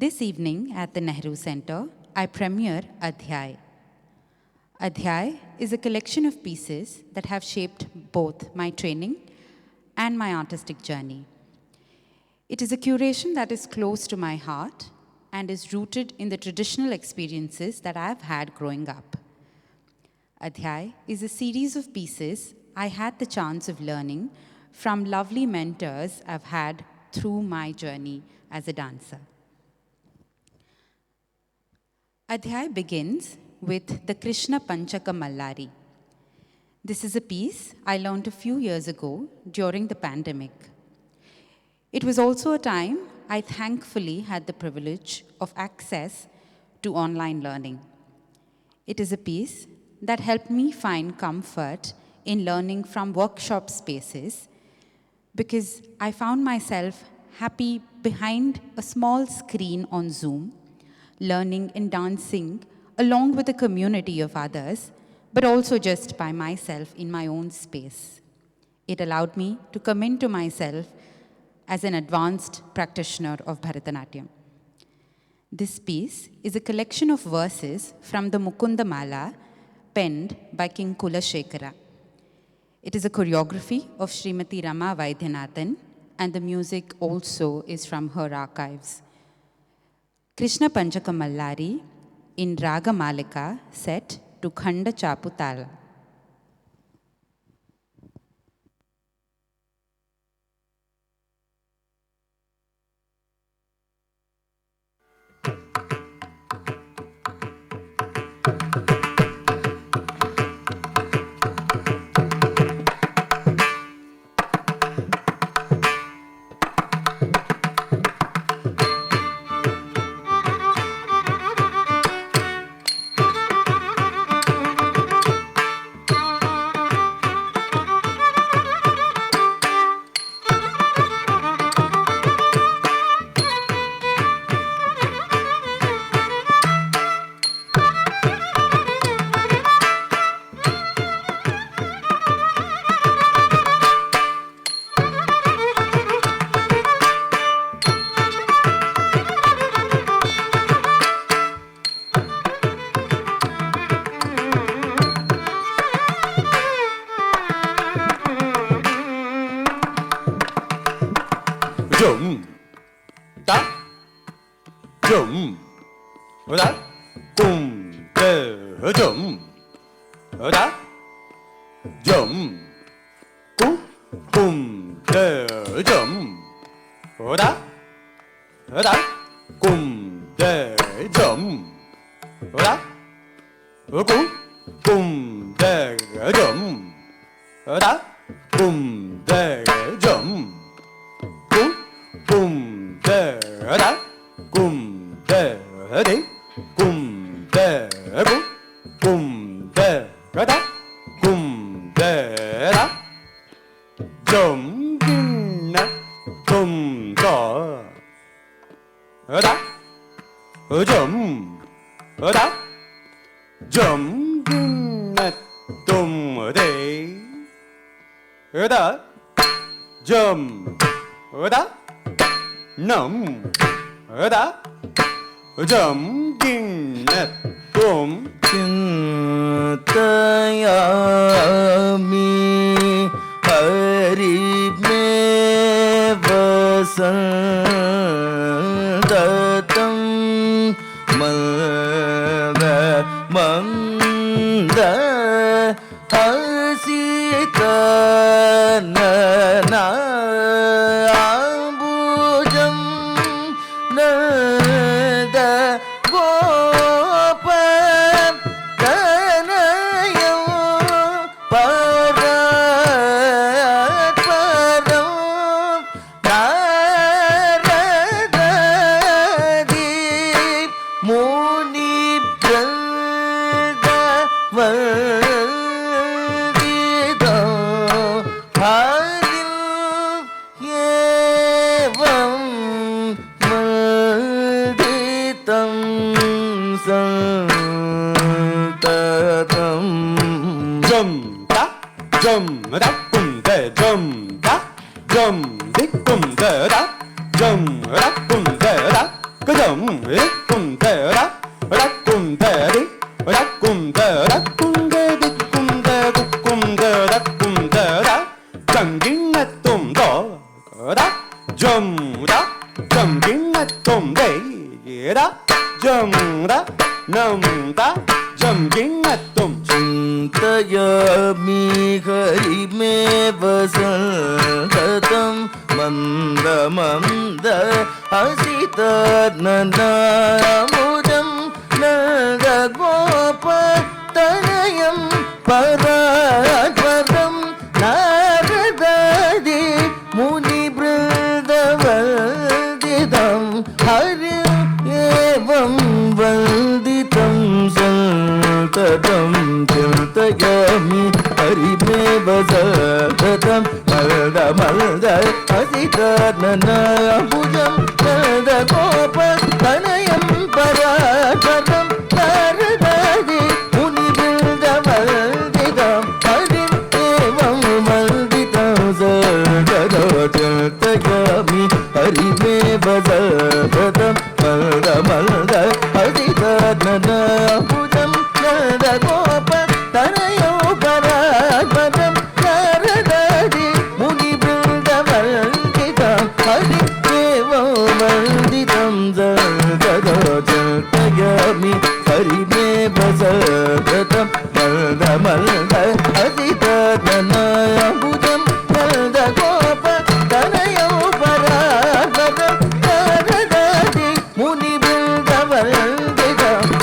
This evening at the Nehru Center, I premiere Adhyay. Adhyay is a collection of pieces that have shaped both my training and my artistic journey. It is a curation that is close to my heart and is rooted in the traditional experiences that I have had growing up. Adhyay is a series of pieces I had the chance of learning from lovely mentors I've had through my journey as a dancer. Adhyay begins with the Krishna Panchaka Mallari. This is a piece I learned a few years ago during the pandemic. It was also a time I thankfully had the privilege of access to online learning. It is a piece that helped me find comfort in learning from workshop spaces because I found myself happy behind a small screen on Zoom, learning and dancing along with a community of others, but also just by myself in my own space. It allowed me to come into myself as an advanced practitioner of Bharatanatyam. This piece is a collection of verses from the Mukunda Mala penned by King Kulashekara. It is a choreography of Srimati Rama Vaidyanathan, and the music also is from her archives. Krishna Panchaka Mallari in Raga Malika set to Khanda Chapu Tala. Jum da jum da de jum da jum de jum da de jum da de jum da de jum de da de di de de da de da jum na do da jum da jum na de da jum da num da jum din net tum चिन्तयामि हरिमेव सन्ततं मन्द हसितनना jum da de jum da jum di de da jum da de da jum kum da ra ra kum da ri ra kum da ra kum da di kum da gu kum da ra kum da ra jangin tum do ra jum ra jangin tum de ra jum ra nam ta jangin tum चिन्तयामि हरिमेव सन्ततं मन्दमन्द हसितननामुदं नन्दगोपतनयं परात्परं नारदादि मुनिवृन्दवन्दितं हरिमेवं वन्दितं सन्ततं चिन्तयामि हरिमेव सततं मल्द हसितननाम्बुजं नन्दगोपतनयं परात्परं नारदादि मुनिवृन्दवन्दितं हरिमेवं वन्दितं सततं चिन्तयामि हरिमेव सततं मल्द हसितननाम्बुजं नन्दगोपतनयं परात्परं नारदादि मुनिवृन्दवन्दितं हरिमेवं वन्दितं सततं चिन्तयामि हरिमेव सततं मल्द हसितननाम्बुजं नन्दगोपतनयं परात्परं नारदादि मुनिवृन्दवन्दितं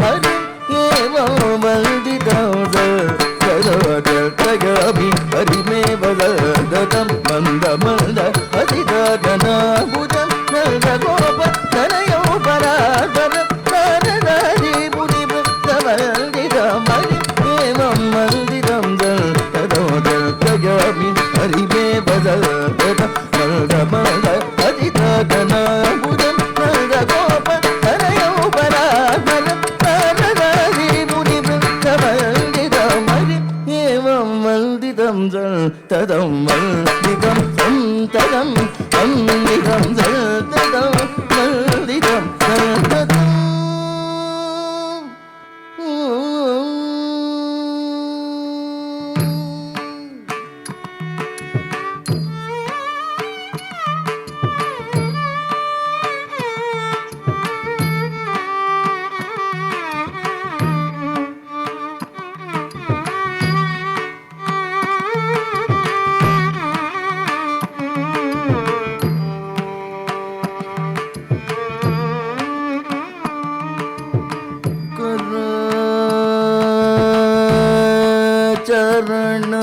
हरिमेवं वन्दितं सततं चिन्तयामि हरिमेव सततं मल्द हसितननाम्बुजं नन्दगोपतनयं परात्परं नारदादि मुनिवृन्दवन्दितं हरिमेवं वन्दितं सततं चिन्तयामि हरिमेव सततं मल्द हसितननाम्बुजं नन्दगोपतनयं परात्परं नारदादि मुनिवृन्दवन्दितं हरिमेवं वन्दितं सततं वन्दितं सन्ततं वन्दितं सततं वन्दितं सततं चरण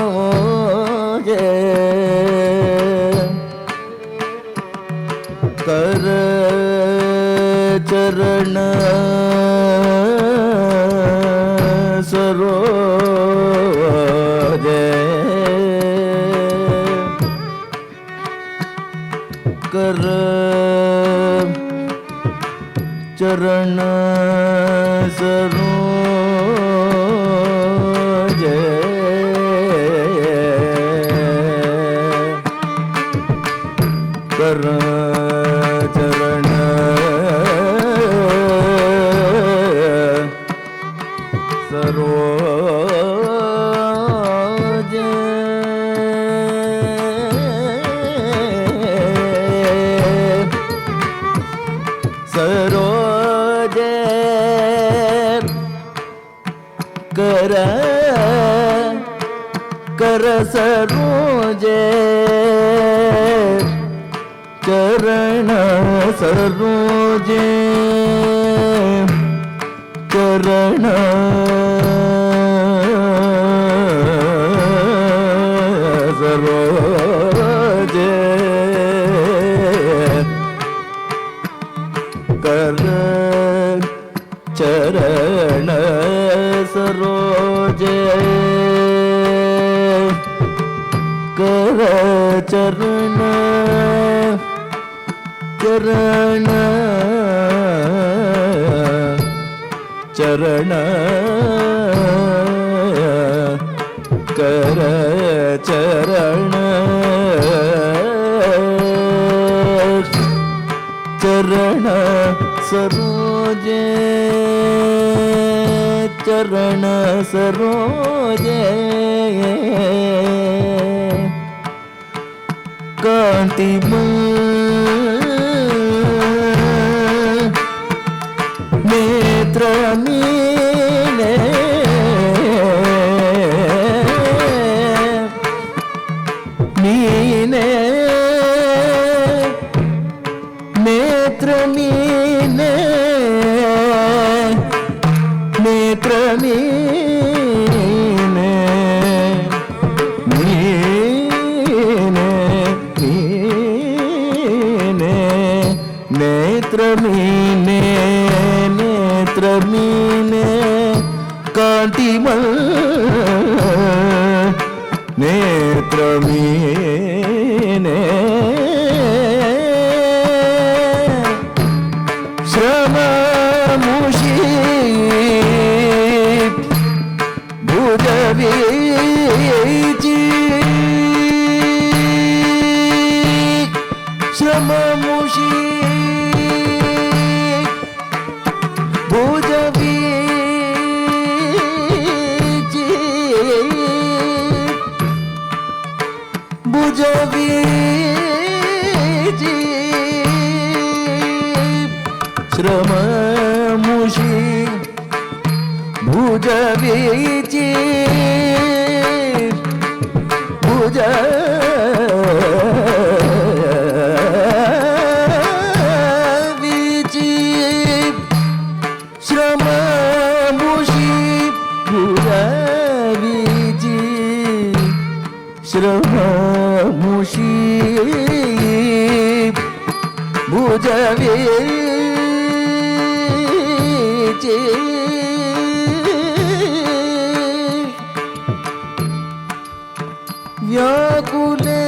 सरोजे कर चरण सरोजे कर चरण सरोजे कर चरण सरोजे सरोजे कर कर सरोजे चरण सरोजे चरण सरोजे कर चरण सरोजे कर चरण चरण चरण कर चरण चरण सरोजे चरण सरोजे कांतिमय नेत्र मीने मीने नेत्र मीने नेत्र मीने मीने मीने नेत्र मीने नेत्र मीने कांतिमय नेत्र मीने श्रममुषी भुजवीची श्रममुषी भुजवीची भुजवीची श्रममुषी भुजवीची भुजवीची श्रममुषी भुजवीची श्रममुषी भुजवीची व्याकुले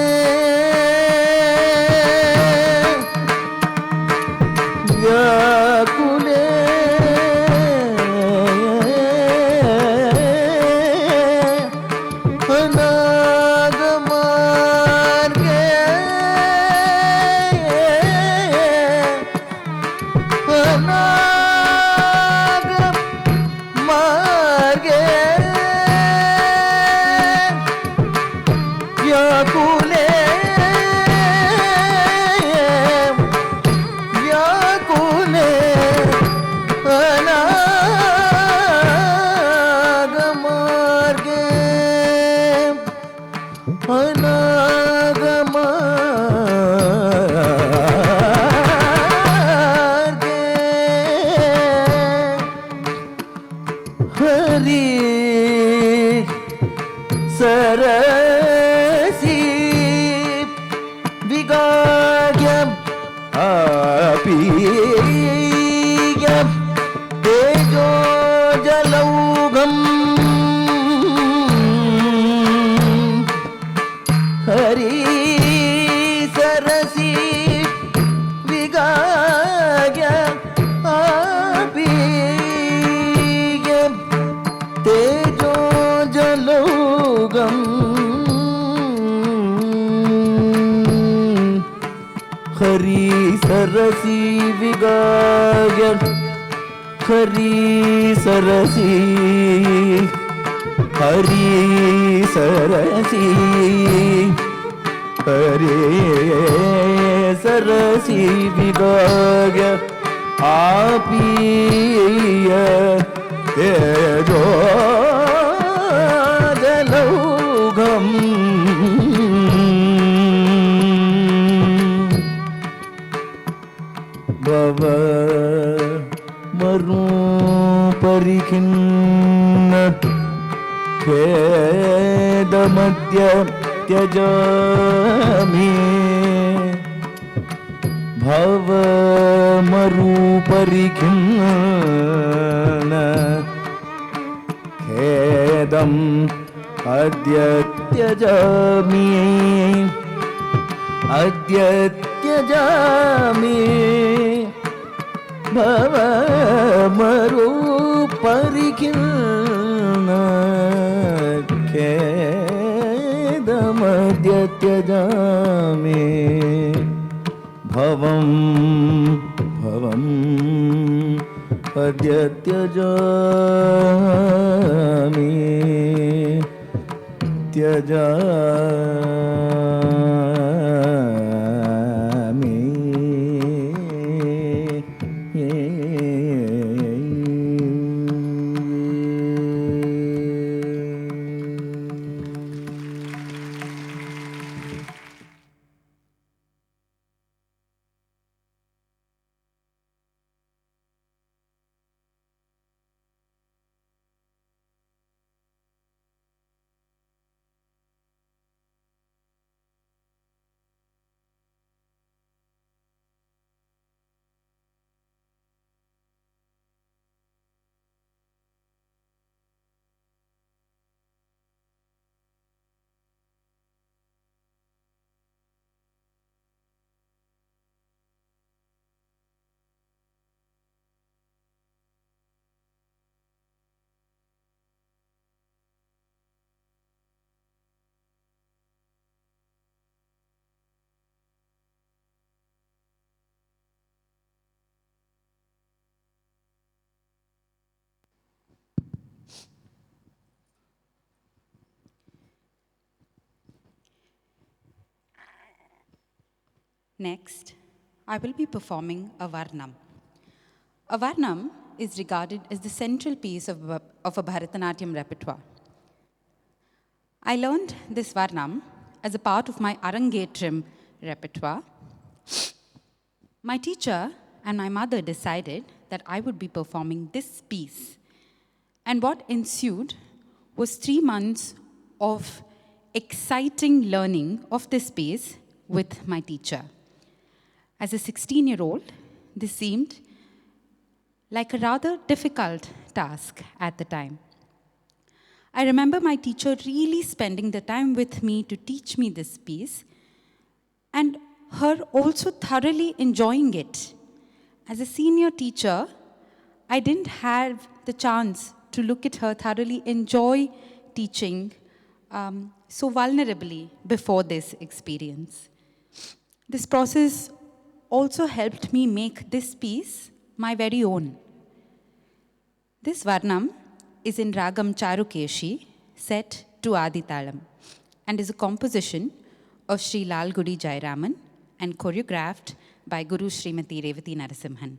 व्याकुले अनागमार्गे अनागमार्गे व्याकुले व्याकुले अनागमार्गे अनागमार्गे हरि सरसी विगायम अपीयम तेजो जलौघम हरि सरसी विगायम अपीयम तेजो जलौघम हरि सरसी विगाय हरि सरसी हरि सरसी हरि सरसी विगाय आपीय तेजो जलौघम भव मरु परिखिन्न खेदमद्य त्यजामि भव मरु परिखिन्न खेदम अद्य त्यजामि अद्य त्यजामि भव मरु परिखिन्न खेदमद्य त्यजामि भवं भवम् अद्य त्यजामि त्यजामि Next, I will be performing a Varnam. A Varnam is regarded as the central piece of a Bharatanatyam repertoire. I learned this Varnam as a part of my Arangetram repertoire. My teacher and my mother decided that I would be performing this piece. And what ensued was 3 months of exciting learning of this piece with my teacher. As a 16-year-old, this seemed like a rather difficult task at the time. I remember my teacher really spending the time with me to teach me this piece, and her also thoroughly enjoying it. As a senior teacher, I didn't have the chance to look at her thoroughly enjoy teaching so vulnerably before this experience. This process also helped me make this piece my very own. This Varnam is in Ragam Charukeshi, set to Aditalam, and is a composition of Sri Lalgudi Jairaman and choreographed by Guru Srimati Revati Narasimhan.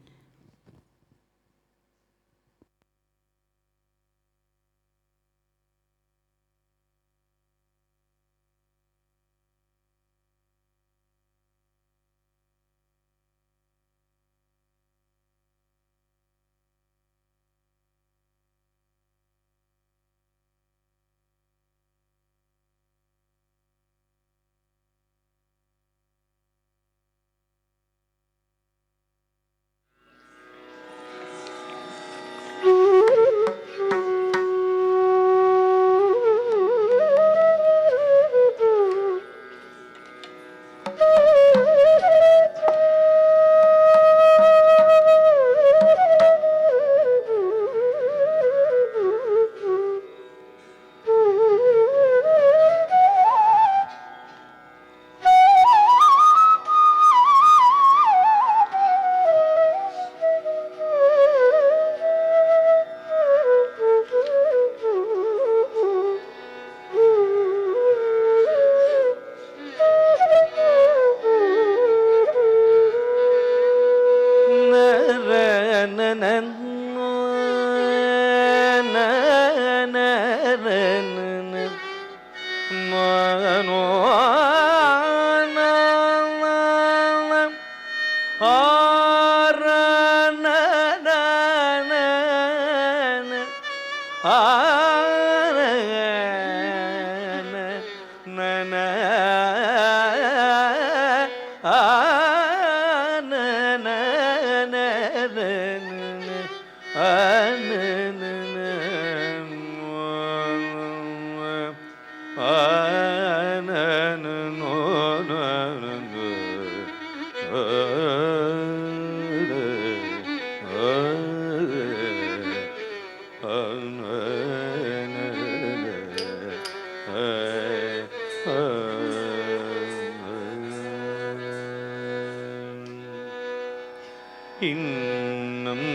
இன்னும்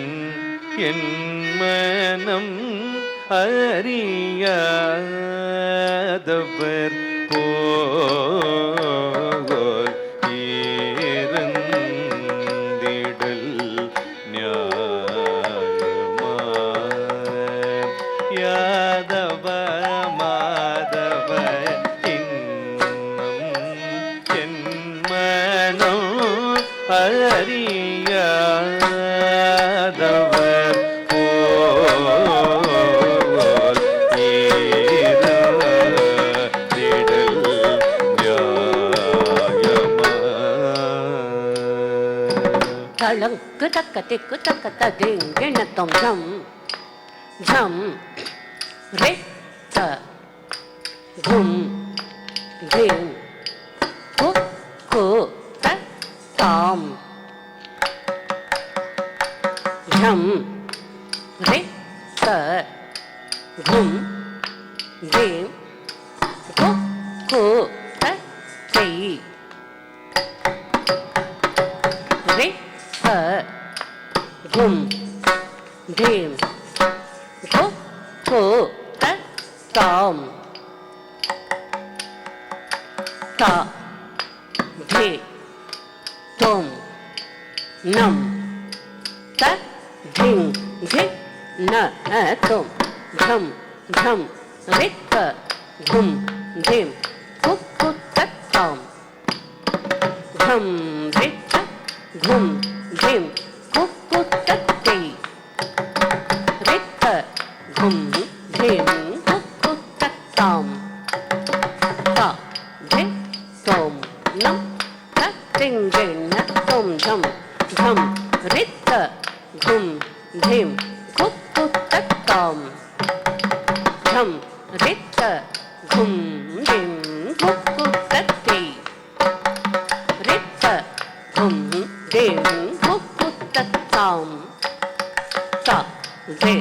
என் மனம் அறியாதவர் போல் இருந்திடல் நியாயமா யாதவ மாதவ இன்னும் என் மனம் அறியாதவர் போல் இருந்திடல் நியாயமா தளங்கு தக்க திக்கு தக்க ததிங்கிணத்தம் ஜம் ஜம் ரே த கும் ஜிம் கு கு த தாம் ஜம் ரே த கும் ஜிம் கு கு த தை ரே த கும் ஜிம் கு கு த தாம் த ஜே தொம் நம் த ஜிங் ஜே ந தொம் ஜம் ஜம் ரே த கும் ஜிம் கு கு த தாம் ஜம் ரே த கும் ஜிம் கு கு த தை ரே த கும் ஜிம் கு கு த தாம் த ஜே தொம் நம் த ஜிங் ஜே ந தொம் ஜம் ஜம் ரே த கும் ஜிம் கு கு த தாம் ஜம் ரே த கும் ஜிம் கு கு த தை ரே த கும் ஜிம் கு கு த தாம் த ஜே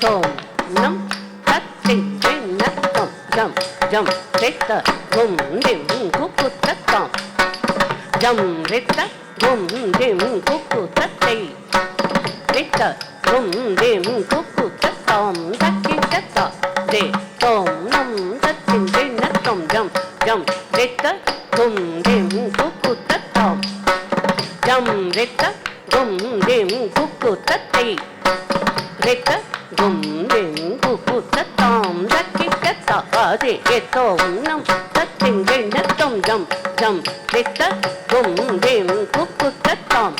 தொம் நம் த ஜிங் ஜே ந தொம் ஜம் ஜம் ரே த கும் ஜிம் கு கு த தாம் ஜம் ரே த கும் ஜிம் கு கு த தை ரே த கும் ஜிம் கு கு த தாம் த கி த த ஜே தொம் நம் த ஜிங் ஜே ந தொம் ஜம் ஜம் ரே த கும் ஜிம் கு கு த தாம் ஜம் ரே த கும் ஜிம் கு கு த தை ரே த கும் ஜிம் கு கு த தாம் த கி த த ஜே தொம் நம் த ஜிங் ஜே ந தொம் ஜம் ஜம் ரே த கும் ஜிம் கு கு த தாம்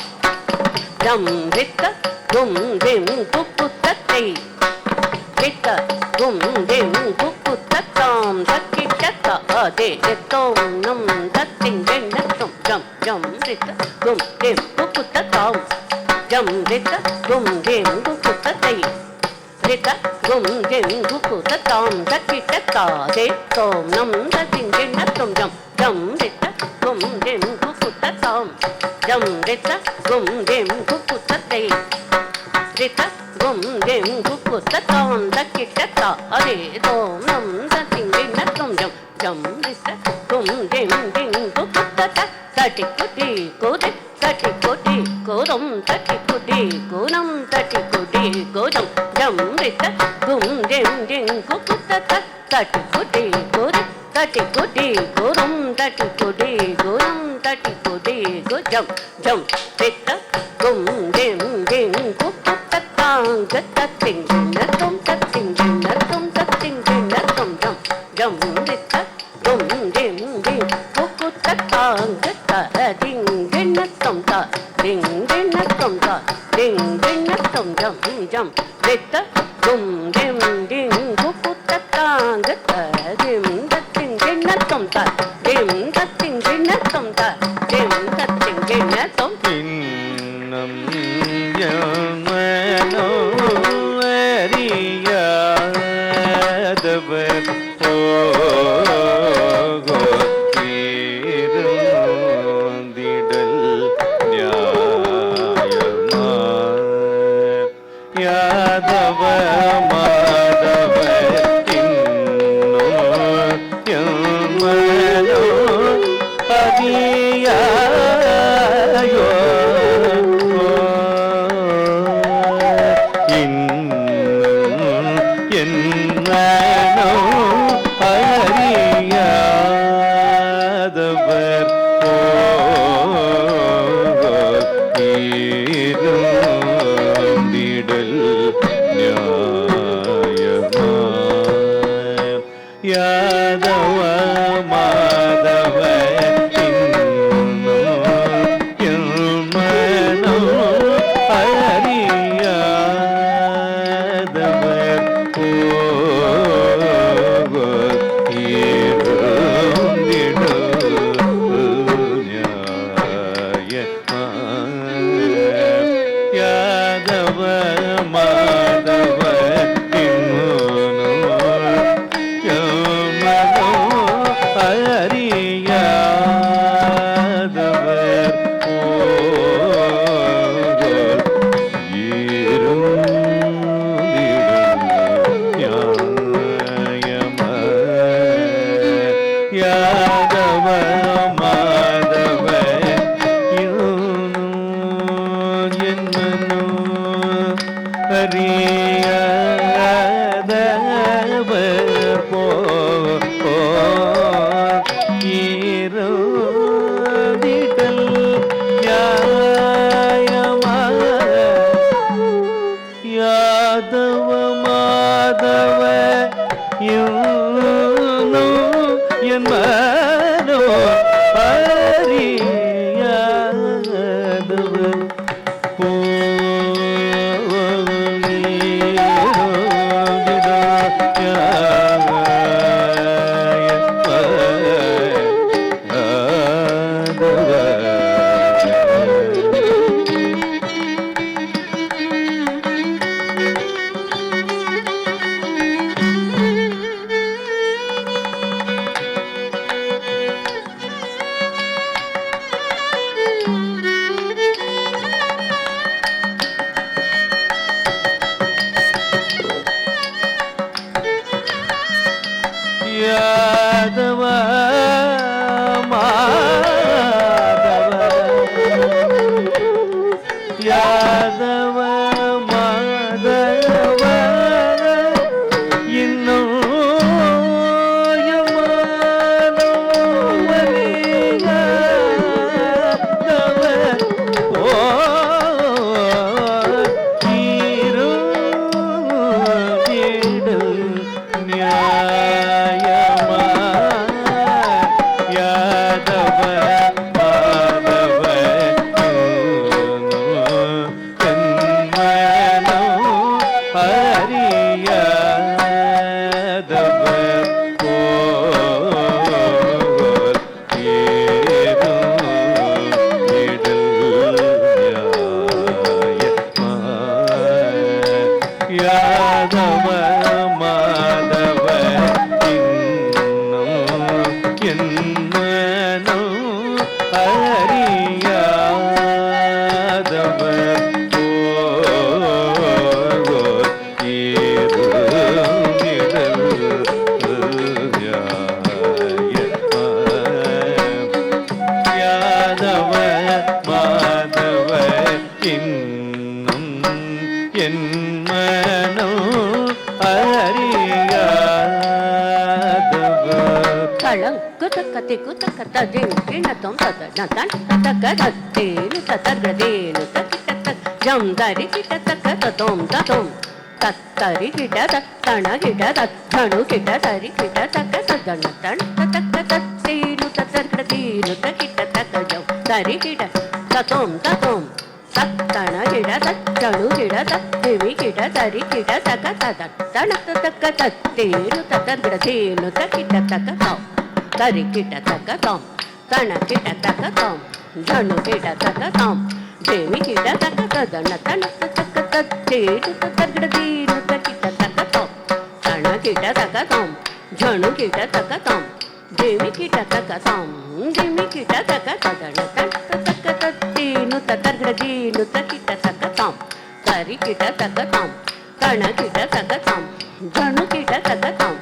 ஜம் ரே த கும் ஜிம் கு கு த தை ரே த கும் ஜிம் கு கு த தாம் த கி த த ஜே தொம் நம் த ஜிங் ஜே ந தொம் ஜம் ஜம் ரே த கும் ஜிம் கு கு த தாம் ஜம் ரே த கும் ஜிம் கு கு த தை ரே த கும் ஜிம் கு கு த தாம் த கி த த ஜே தொம் நம் த ஜிங் ஜே ந தொம் ஜம் ஜம் ரே த கும் ஜிம் கு கு த தாம் ஜம் ரே த கும் ஜிம் கு கு த தை ரே த கும் ஜிம் கு கு த தாம் த கி த த ஜே தொம் நம் த ஜிங் ஜே ந தொம் ஜம் ஜம் ரே த கும் ஜிம் ஜிங் கு கு த த தட்டி குட்டி கோதே தட்டி குட்டி கோதம் தட்டி குட்டி கோனம் தட்டி குட்டி கோதம் ஜம் ரே த கும் ஜிம் ஜிங் கு கு த த தட்டி குட்டி கோதே தட்டி குட்டி கோதம் தட்டி குட்டி கோனம் தட்டி குட்டி கோ ஜம் ஜம் ரே த கும் ஜிம் ஜிங் கு கு த தாங் க த திங் ந தொம் த திங் ந தொம் த திங் ந தொம் ஜம் ஜம் ரே த கும் ஜிம் ஜிங் கு கு த தாங் க த திங் ந தொம் த திங் ந தொம் த திங் ந தொம் ஜம் ஜம் ரே த கும் ஜிம் ஜிங் கு கு த தாங் க த திம் த திங் ந தொம் த திம் த திங் ந தொம் த திம் த திங் ந தொம் இன்னும் என் மனம் அறியாதவர் போல் இருந்திடல் நியாயமா யாதவ மாதவ இன்னும் என் மனம் அறியாயோ யாதவ மாதவ யாதவ மாதவ இன்னும் யாதவ மாதவ இன்னும் என் மனம் அறியாதவ யாதவ மாதவ இன்னும் என் கலங்குதக்கதிக்கு தக்கததிங்கிணத்தம் ததனதன் ததகதத்தேனு ததர்கதேனு தக்கிட்டத்தக் ஜம்தரி கிட்டத்தக்க ததோம் ததோம் தத்தரி கிட்ட தத்தண கிட்ட தத்தணு கிட்ட தரி கிட்ட தக்க ததனதன் ததக்க தத்தேனு ததர்கதேனு தக்கிட்டத்தக்க ஜம் தரி கிட்ட ததோம் ததோம் தத்தண கிட தத்தணு கிட தத்திவி கிட தரி கிட தக்க ததத்தண தக்க தத்தேனு ததர்கதேனு தக்கிட்ட தக்க தோம் தரி கிட்ட தக்க தோம் தண கிட்ட தக்க தோம் ஜனு கிட்ட தக்க தோம் தேவி கிட்ட தக்க ததன தன தக்க தத்தேனு ததர்கதேனு தக்கிட்ட தக்க தோம் தண கிட்ட தக்க தோம் ஜனு கிட்ட தக்க தோம் தேவி கிட்ட தக்க தோம் தேவி கிட்ட தக்க ததன தன தக்க தத்தேனு ததர்கதேனு தக்கிட்ட தக்க தோம் தரி கிட்ட தக்க தோம் தண கிட்ட தக்க தோம் ஜனு கிட்ட தக்க தோம்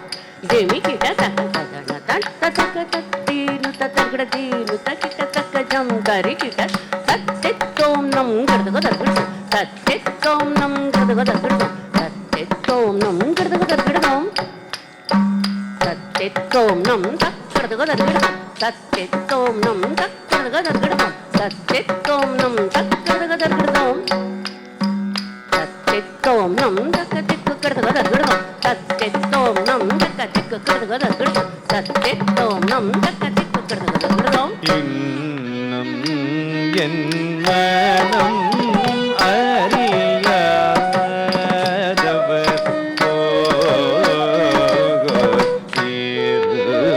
தேவி கிட்ட தக்க ததன தன தக்க தத்தேனு ததர்கதேனு தக்கிட்ட தக்க ஜம் தரி கிட்ட தத்தெத்தோம் நம் கருதுக தர்கடம் தத்தெத்தோம் நம் கருதுக தர்கடம் தத்தெத்தோம் நம் கருதுக தர்கடம் தத்தெத்தோம் நம் தக்கருதுக தர்கடம் தத்தெத்தோம் நம் தக்கருதுக தர்கடம் தத்தெத்தோம் நம் தக்கருதுக தர்கடம் தத்தெத்தோம் நம் தக்கதிக்கு கருதுக தர்கடம் தத்தெத்தோம் நம் தக்கதிக்கு கருதுக தர்கடம் தத்தெத்தோம் நம் தக்கதிக்கு கருதுக தர்கடம் இன்னும் என் மனம் அறியாதவ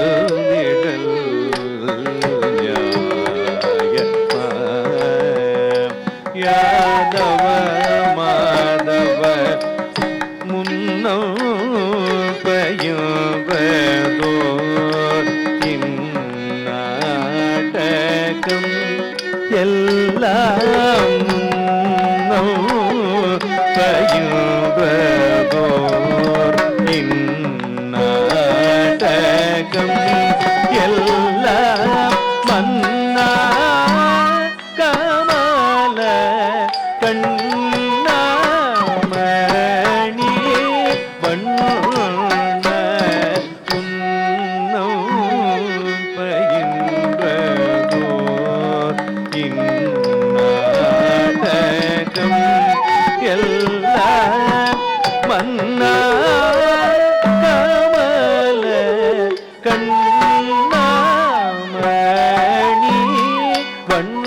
தீர்ந்திடல் யாதவ மாதவ முன்னம் பயுவதோர் இந்நாடகம் எல்லாம் பயுவதோர் இந்நாடகம் எல்லாம் மன்னா கமல கண்ணாமணி வண்ண உன்னம் பயின்றதோர் இந்நாடகம் எல்லாம் மன்னா கமல கண்ணாமணி வண்ண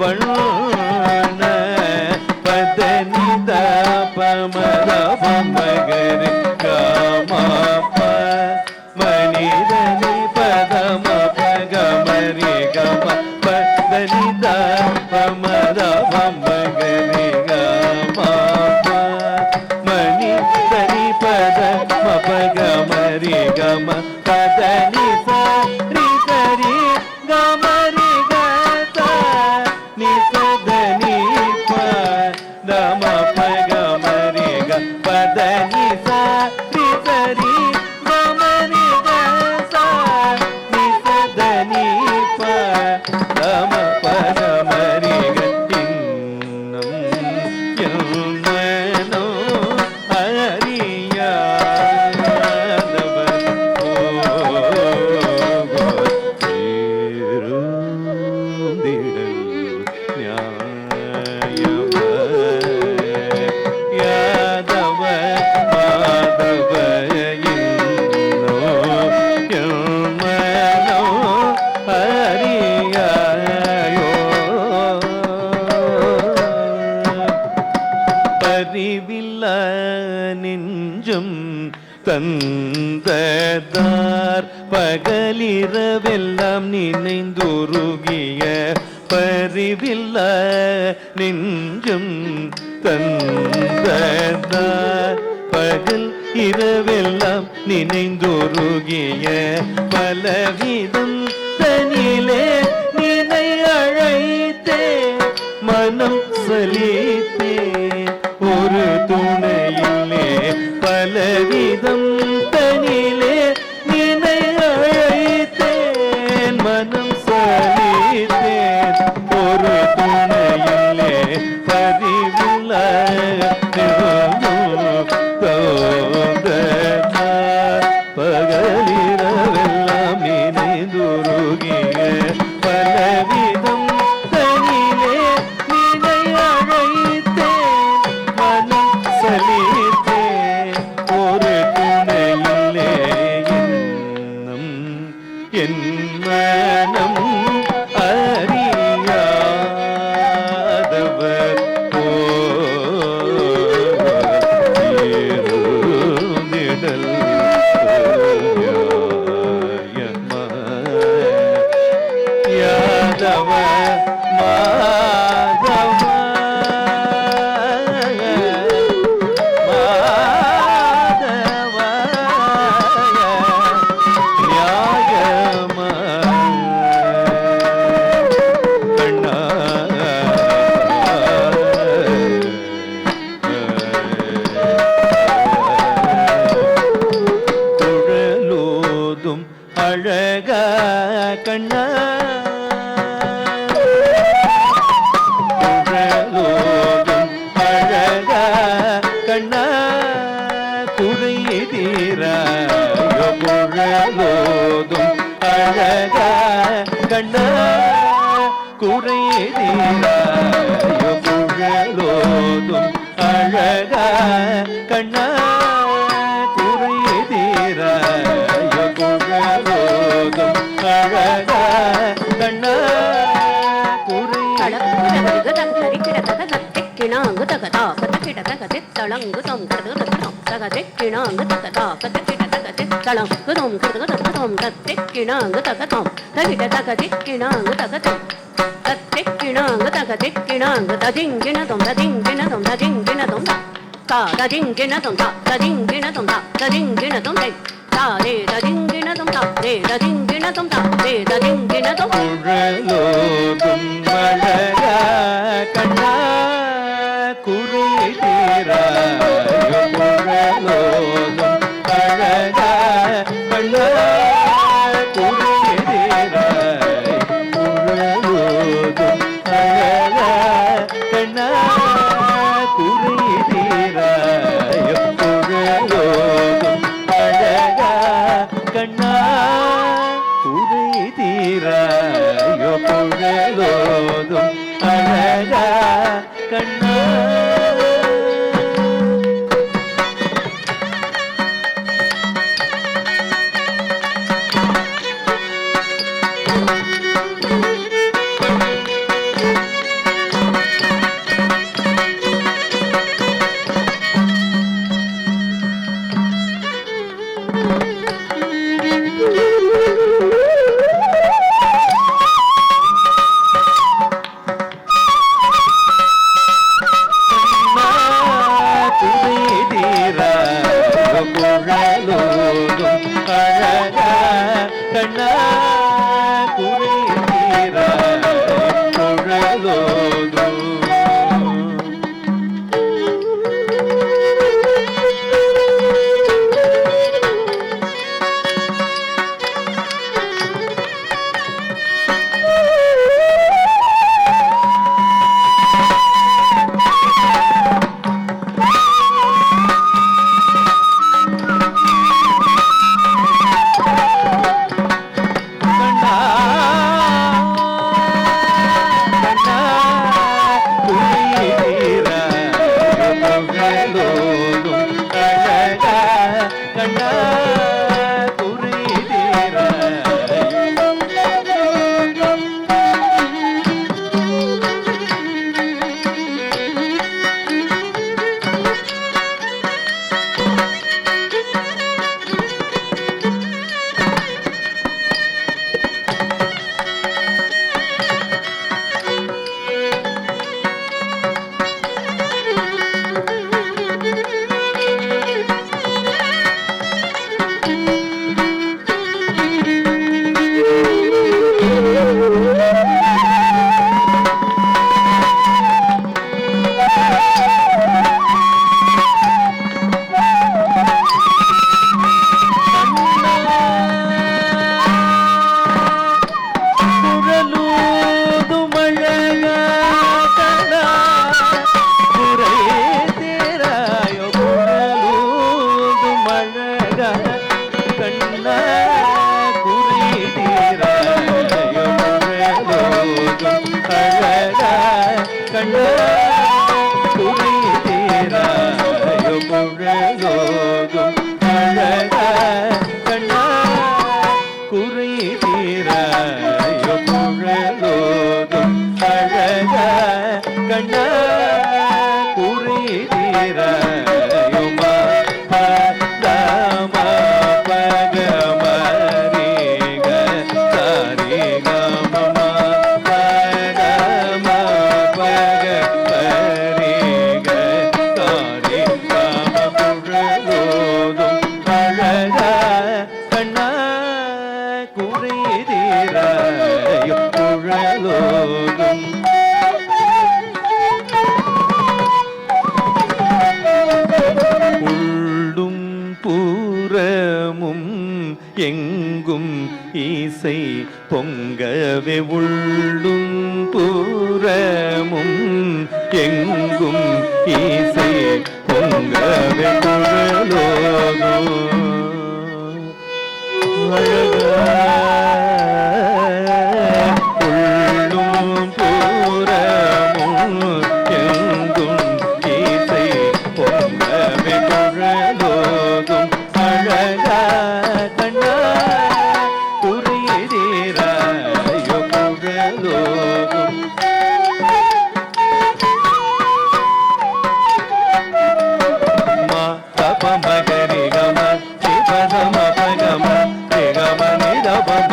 வண்ண பதனித பமத பமகரி கமப மணிதனி பதம பகமரி கம பதனித பமத பமகரி கமப மணிதனி பதம பகமரி கம பதனி சரி சரி கமரி கத நிசதனி பதம பகமரி க பதனி சரி சரி கமரி கத நிசதனி பதம பகமரி க இன்னம் எம்மனோ அறியாதவர் திருந்திடல் நியாயம யாதவ மாதவ இன்னோ எம்மனோ அறியாயோ பரிவில்ல நெஞ்சம் தந்ததார் பகலிரவெல்லாம் நினைந்துருகிய பரிவில்ல நெஞ்சம் தந்ததார் பகல் இரவெல்லாம் நினைந்துருகிய பலவிதம் தனிலே நினை அழைத்தே மனம் சலித்தே ஒரு துணையிலே பலவிதம் தனிலே நினை அழைத்தேன் மனம் சலித்தேன் ஒரு துணையிலே பரிவுள்ள பகலிரவெல்லாம் நினைந்துருகிய பலவிதம் தனிலே நினை அழைத்தேன் மனம் சலித்தேன் ஒரு துணையிலே இன்னும் என் மனம் அறியாதவர் இருந்திடல் யாதவ மாதவ மாதவ நியாயம கண்ணா குழலோதும் அழக கண்ணா குழலோதும் அழக கண்ணா குறை தீராயோ குழலோதும் அழக கண்ணா குறை தீராயோ குழலோதும் அழக கண்ணா குறை தீராயோ குழலோதும் அழக கண்ணா குறை கிணாங்கு தகதா கதக்கிட தகதித்தளங்குதம் கதகதம் தகதிக்கிணாங்கு தகதா கதக்கிட தகதித்தளங்குதம் கதகதம் தத்திக்கிணாங்கு தகதம் தகிட தகதிக்கிணாங்கு தகதம் தத்திக்கிணாங்கு தகதிக்கிணாங்கு ததிங்கிணதம் ததிங்கிணதம் ததிங்கிணதம் ததிங்கிணதம் ததிங்கிணதம் ததிங்கிணதம் தாரே ததிங்கிணதம் தாரே ததிங்கிணதம் தாரே ததிங்கிணதம் குழலோதும் அழக கண்ணா குறை தீராயோ குழலோதும் அழக கண்ணா குறை தீராய் குழலோதும் அழக கண்ணா குறை தீராயோ குழலோதும் அழக கண்ணா குறை தீராயோ குழலோதும் அழக கண்ணா கண்ணா குறி தீராயோ குழலோதும் அழகா கண்ணா குறி தீராயோ குழலோதும் அழகா கண்ணா குறி தீராயோ மா பதமா பகமரிக சரிகம பதமா பகமரிக சரிகம குழலோதும் அழகா கண்ணா குறி தீராயோ குழலோதும் உள்ளும் பூரமும் எங்கும் இசை பொங்கவே உள்ளும் பூரமும் எங்கும் இசை பொங்கவே குழலோதோ உள்ளும் பூரமும் எங்கும் இசை பொங்கவே குழலோதும் அழகா கண்ணா குறி தீராயோ குழலோதும் மா தப மகரி கம சிவதம பகம ரிகம நிதபம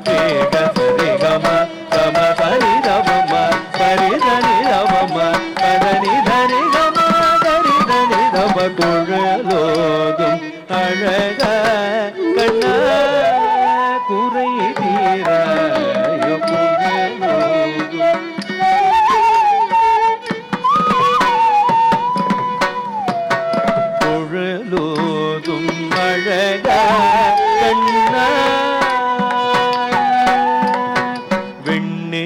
ரிக சரி கம கம பரி தபம பரி தனி தபம பதனி தனி கம கரி தனி தப குழலோதும் அழகா கண்ணா குறை தீராயோ குழலோதும் குழலோதும் அழகா கண்ணா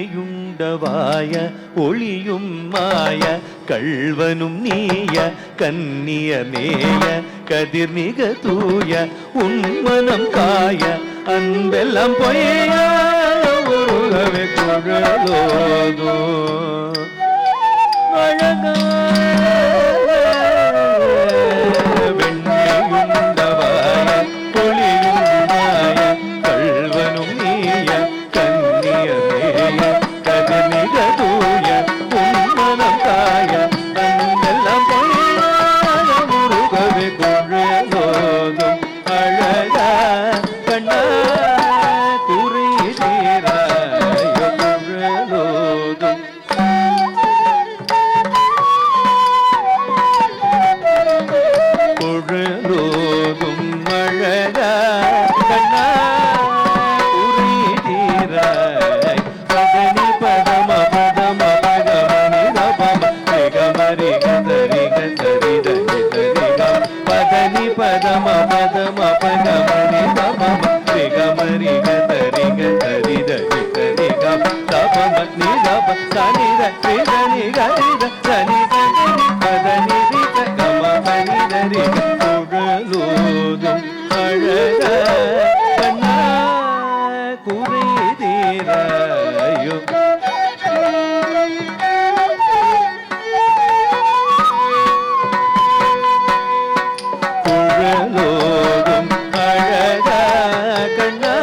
வெண்ணையுண்டவாய ஒளியும் மாய கள்வனும் நீய கன்னிய மேய கதிர் மிக தூய உன்மனம் காய அன்பெல்லாம் பொய்ய உருகவே குழலோதோ அழகா வெண்ணையுண்டவாய ஒளியும் மாய கள்வனும் நீய கன்னிய மேய கதிர் மிக தூய உன்மனம் காய அன்பெல்லாம் பொய்ய முருகவே குழலோதும் அழகா கண்ணா குறி தீராயோ குழலோதும் குழலோதும் அழகா கண்ணா குறி தீராய் பதனி பதம பதம பகமனி தபம ரிகமரி கதரி கதரி தனி தரிகம் பதனி பதம பதம பகமனி தபம ரிகமரி கதரி கதரி தனி தரிகம் தபம நிதப தனி தனி தனி கரி தனி தனி பதனி ரிக கம பனி தரி குழலோதும் அழகா கண்ணா குறி தீராயோ குழலோதும் அழகா கண்ணா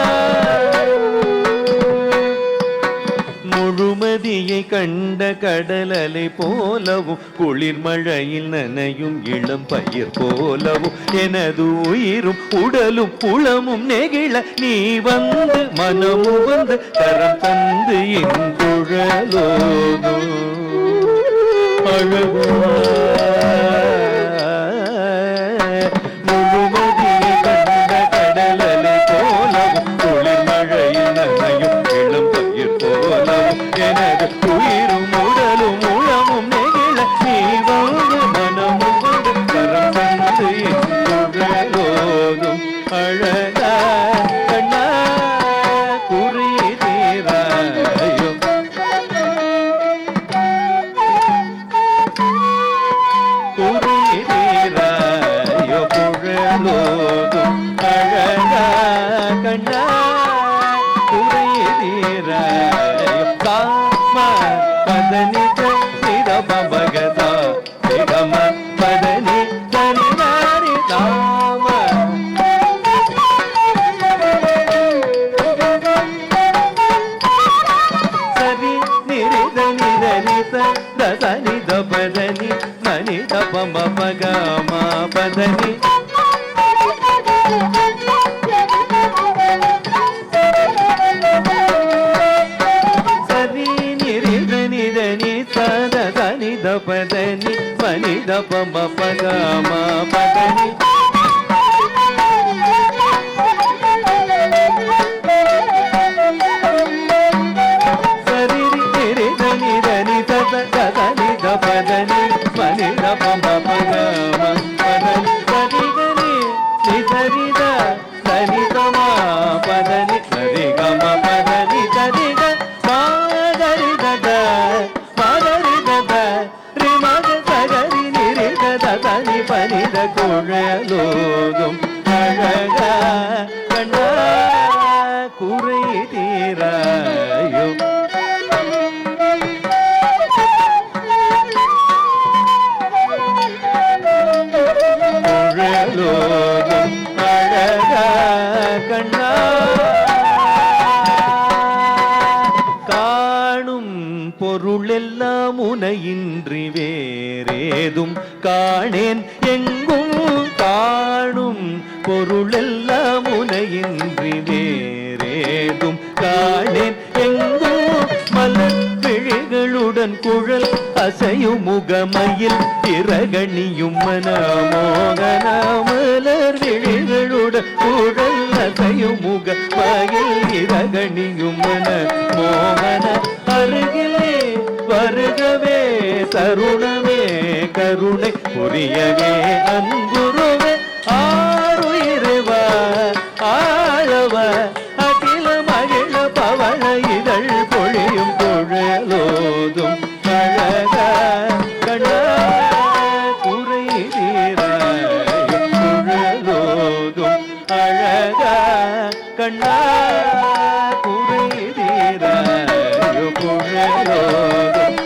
முழுமதியை கண்ட கடலலை போலவும் குளிர் மழையில் நனையும் இளம் பயிர் போலவும் எனது உயிரும் உடலும் புலமும் நெகிழ நீ வந்து மனமும் வந்து கரம் தந்து என் குழலோதோ அழகா முழுமதியை கண்ட கடலலை போலவும் குளிர் மழையில் நனையும் இளம் பயிர் போலவும் எனது உயிரும் உடலும் உளமும் நெகிழ நீ வந்து மனமும் வந்து கரம் தந்து என் குழலோதும் அழகா கண்ணா குறி தீராயோ குறி தீராயோ குழலோதும் அழகா கண்ணா குறி தீராயோ காம பதனி நித பமகத நிகம பதனி சரிதாரி தாம சரி நிரித நிதனித தசனி தபதனி மணி தபம பகம பதனி పదని మని దప పగ మా పదని సరి రి దని దని తత దని దపదని మని దప పగ మా పదని సరి గని ని సరి ద దని తమ పదని సరి గ మ పదని సరి గ మా గరి దద தனி பனித குழலோதும் அழக கண்ணா குறை தீராயோ குழலோதும் அழக கண்ணா காணும் பொருளெல்லாம் உனையின்றி வேறேதும் காணேன் எங்கும் காணும் பொருளெல்லாம் உனையின்றி வேறேதும் காணேன் எங்கும் மலர் விழிகளுடன் குழல் அசையும் முகமையில் திரகணியும் மனமோகன மலர் விழிகளுடன் குழல் அசையும் முகமையில் திரகணியும் மன மோகன அருகிலே வருகவே தருணமே கருணை புரியவே அன்புருவே ஆறுயிரவ ஆழவ அகில மகிழ பவள இதழ் பொழியும் குழலோதும் அழக கண்ணா குறை தீராயும் குழலோதும் அழக கண்ணா குறை தீராயும் குழலோதும்